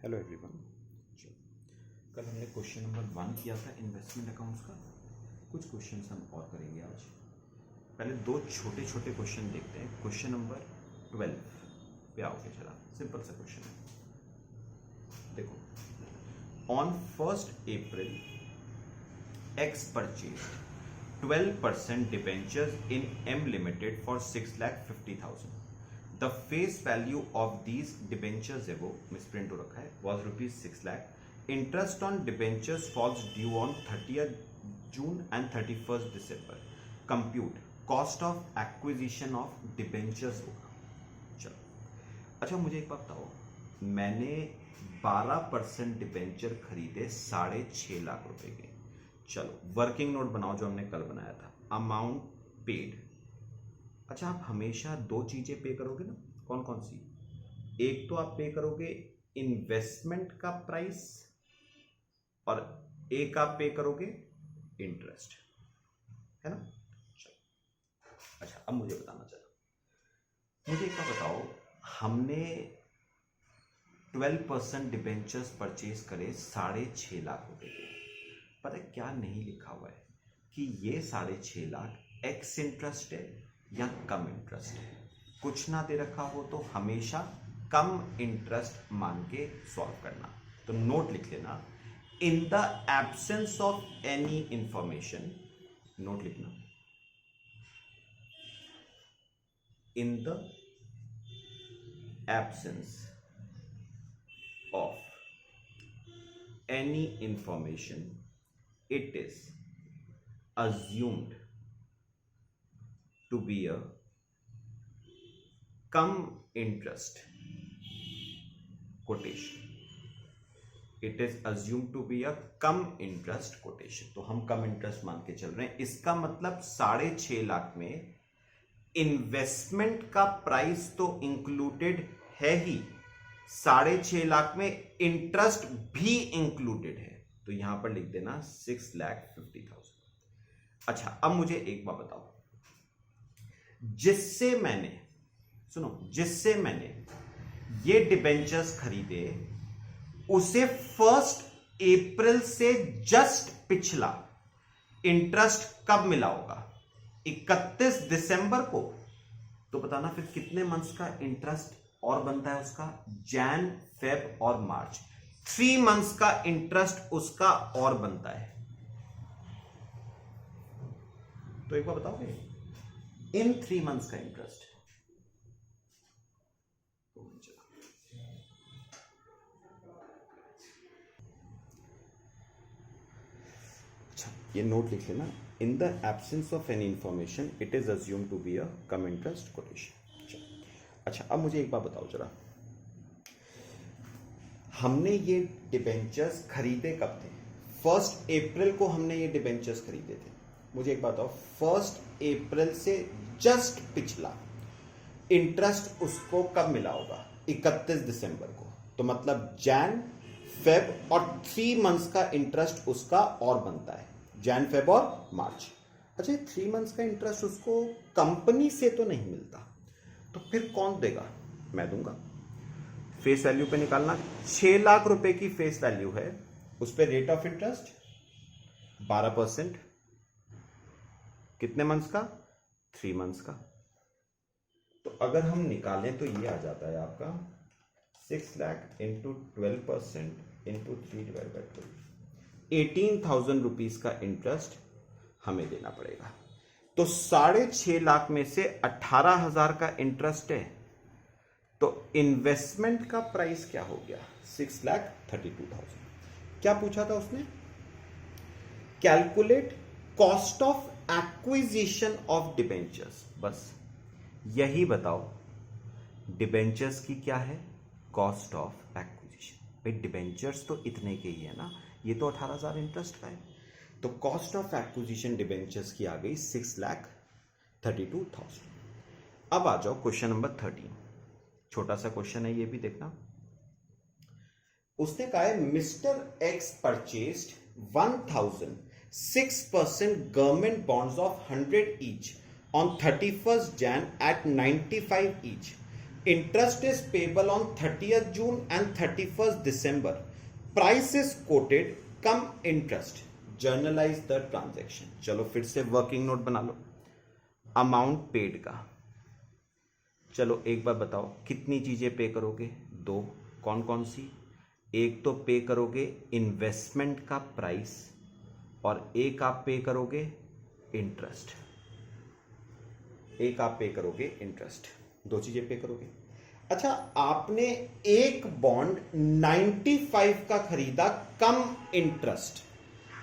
Hello everyone. कल हमने question number 1 किया था इन्वेस्टमेंट अकाउंट्स का। कुछ क्वेश्चंस हम और करेंगे आज। पहले दो छोटे छोटे क्वेश्चन देखते हैं। क्वेश्चन नंबर 12 पे आओगे जरा, सिंपल सा क्वेश्चन है। देखो, on 1 April X purchased 12% debentures in M Limited for 6,50,000. The face value of these debentures above, misprint हो रखा है, was rupees 6 lakh. Interest on debentures falls due on 30th June and 31st December. Compute cost of acquisition of debentures होगा। चलो, अच्छा मुझे एक बात बताओ, मैंने 12% डिबेंचर खरीदे 6.5 लाख रुपए के। चलो वर्किंग नोट बनाओ जो हमने कल बनाया था। Amount paid. अच्छा, आप हमेशा दो चीजें पे करोगे ना, कौन कौन सी? एक तो आप पे करोगे इन्वेस्टमेंट का प्राइस और एक आप पे करोगे इंटरेस्ट, है ना? अच्छा, अब मुझे बताना चलो, मुझे एक बात बताओ, हमने 12% डिबेंचर्स परचेज करे 6.5 लाख रुपए के। पता है क्या नहीं लिखा हुआ है कि ये 6.5 लाख एक्स इंटरेस्ट है या कम इंटरेस्ट है। कुछ ना दे रखा हो तो हमेशा कम इंटरेस्ट मान के सॉल्व करना। तो नोट लिख लेना, in the absence of any information, note लिखना, in the absence of any information, it is assumed to be a come interest quotation. It is assumed to be a come interest quotation. तो हम कम interest मान के चल रहे हैं। इसका मतलब 6.5 लाख में इन्वेस्टमेंट का प्राइस तो इंक्लूडेड है ही, 6.5 लाख में इंटरेस्ट भी इंक्लूडेड है। तो यहां पर लिख देना 6,50,000। अच्छा, अब मुझे एक बात बताओ, जिससे मैंने ये डिबेंचर्स खरीदे उसे 1 अप्रैल से जस्ट पिछला इंटरेस्ट कब मिला होगा? 31 दिसंबर को। तो बताना फिर कितने मंथ्स का इंटरेस्ट और बनता है उसका? जैन, फेब और मार्च, 3 मंथ्स का इंटरेस्ट उसका और बनता है। तो एक बार बताओगे, इन 3 मंथ्स का इंटरेस्ट। अच्छा, ये नोट लिख लेना, in the absence of any information it is assume to be a cum interest quotation. अच्छा, अब मुझे एक बात बताओ जरा, हमने ये डिबेंचर्स खरीदे कब थे? 1 अप्रैल को हमने ये डिबेंचर्स खरीदे थे। मुझे एक बात बताओ, 1 अप्रैल से जस्ट पिछला इंटरेस्ट उसको कब मिला होगा? 31 दिसंबर को। तो मतलब जैन, फेब और 3 मंथ्स का इंटरेस्ट उसका और बनता है, जैन, फेब और मार्च। अच्छा, 3 मंथ्स का इंटरेस्ट उसको कंपनी से तो नहीं मिलता, तो फिर कौन देगा? मैं दूंगा। फेस वैल्यू पे निकालना, 6 लाख रुपए की फेस वैल्यू है, उस पे रेट ऑफ इंटरेस्ट 12%। कितने मंथ्स का? 3 मंथ्स का। तो अगर हम निकालें तो ये आ जाता है आपका 6 लाख इंटू 12% इंटू 3/12, 18,000 रुपीज का इंटरेस्ट हमें देना पड़ेगा। तो 6.5 लाख में से 18,000 का इंटरेस्ट है, तो इन्वेस्टमेंट का प्राइस क्या हो गया? 6,32,000। क्या पूछा था उसने? Calculate cost of acquisition of debentures. बस यही बताओ, डिबेंचर्स की क्या है? Cost of acquisition. भाई डिबेंचर्स तो इतने के ही है ना, ये तो 18,000 इंटरेस्ट का है। तो कॉस्ट ऑफ एक्विजिशन डिबेंचर्स की आ गई 6,32,000। अब आ जाओ क्वेश्चन नंबर 13। छोटा सा क्वेश्चन है, ये भी देखना। उसने कहा है mister x purchased 1,006% government bonds of 100 each on 31st Jan at 95 each. Interest is payable on 30th June and 31st December, price is coated come interest, generalized the transaction. चलो फिर से वर्किंग नोट बना लो। Amount paid का, चलो एक बार बताओ कितनी चीजें पे करोगे? दो। कौन कौन सी? एक तो पे करोगे इन्वेस्टमेंट का प्राइस और एक आप पे करोगे इंटरेस्ट। एक आप पे करोगे इंटरेस्ट, दो चीजें पे करोगे। अच्छा, आपने एक बॉन्ड 95 का खरीदा कम इंटरेस्ट,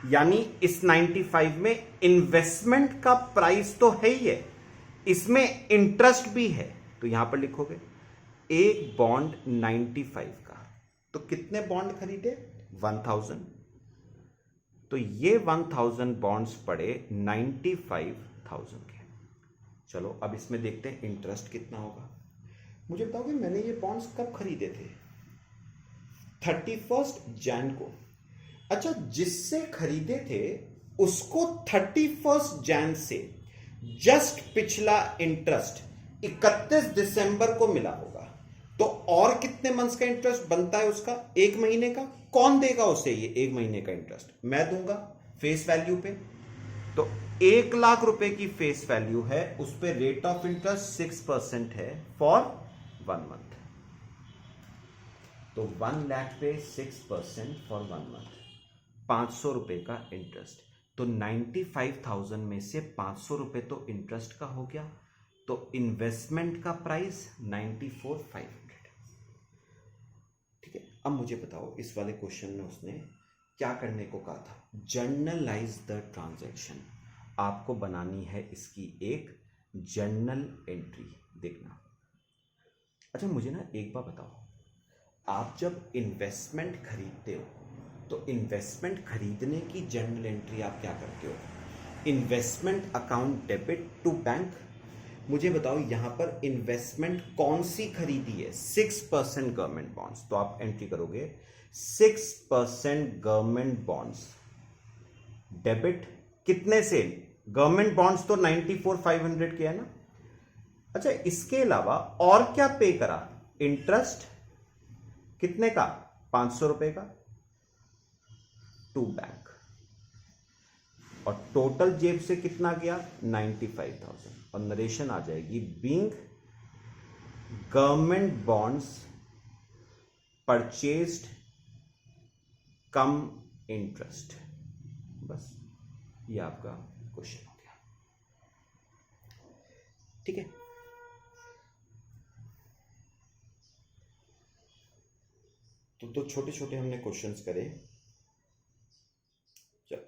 यानी इस 95 में इन्वेस्टमेंट का प्राइस तो है ही है, इसमें इंटरेस्ट भी है, तो यहां पर लिखोगे एक बॉन्ड 95 का। तो कितने बॉन्ड खरीदे? 1000। तो ये 1000 बॉन्ड्स पड़े 95,000 के। चलो अब इसमें देखते हैं इंटरेस्ट कितना होगा। मुझे बताओ कि मैंने ये बॉन्ड्स कब खरीदे थे? 31 जैन को। अच्छा, जिससे खरीदे थे उसको 31 जैन से जस्ट पिछला इंटरेस्ट 31 दिसंबर को मिला होगा, तो और कितने मंथ्स का इंटरेस्ट बनता है उसका? एक महीने का। कौन देगा उसे ये एक महीने का इंटरेस्ट? मैं दूंगा फेस वैल्यू पे। तो 1,00,000 रुपए की फेस वैल्यू है, उस पर रेट ऑफ इंटरेस्ट 6% है फॉर 1 मंथ। तो 1,00,000 पे 6% फॉर 1 मंथ, 500 रुपए का इंटरेस्ट। तो 95,000 में से 500 रुपए तो इंटरेस्ट का हो गया, तो इन्वेस्टमेंट का प्राइस 94,500। ठीक है, अब मुझे बताओ इस वाले क्वेश्चन में उसने क्या करने को कहा था? Generalized the transaction. आपको बनानी है इसकी एक जर्नल एंट्री, देखना। अच्छा, मुझे ना एक बार बताओ, आप जब इन्वेस्टमेंट खरीदते हो तो इन्वेस्टमेंट खरीदने की जर्नल एंट्री आप क्या करते हो? Investment account debit to bank. मुझे बताओ यहां पर इन्वेस्टमेंट कौन सी खरीदी है? 6% गवर्नमेंट बॉन्ड्स, तो आप एंट्री करोगे 6% गवर्नमेंट बॉन्ड्स डेबिट कितने से? गवर्नमेंट बॉन्ड्स तो 94,500 के है ना। अच्छा, इसके अलावा और क्या पे करा? इंटरेस्ट कितने का? 500 रुपए का टू बैंक, और टोटल जेब से कितना गया? 95,000। और नरेशन आ जाएगी बीइंग गवर्नमेंट बॉन्ड्स परचेज्ड कम इंटरेस्ट। बस ये आपका क्वेश्चन हो गया। ठीक है, तो छोटे छोटे हमने क्वेश्चंस करे। चलो,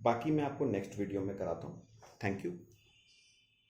बाकी मैं आपको नेक्स्ट वीडियो में कराता हूं। Thank you.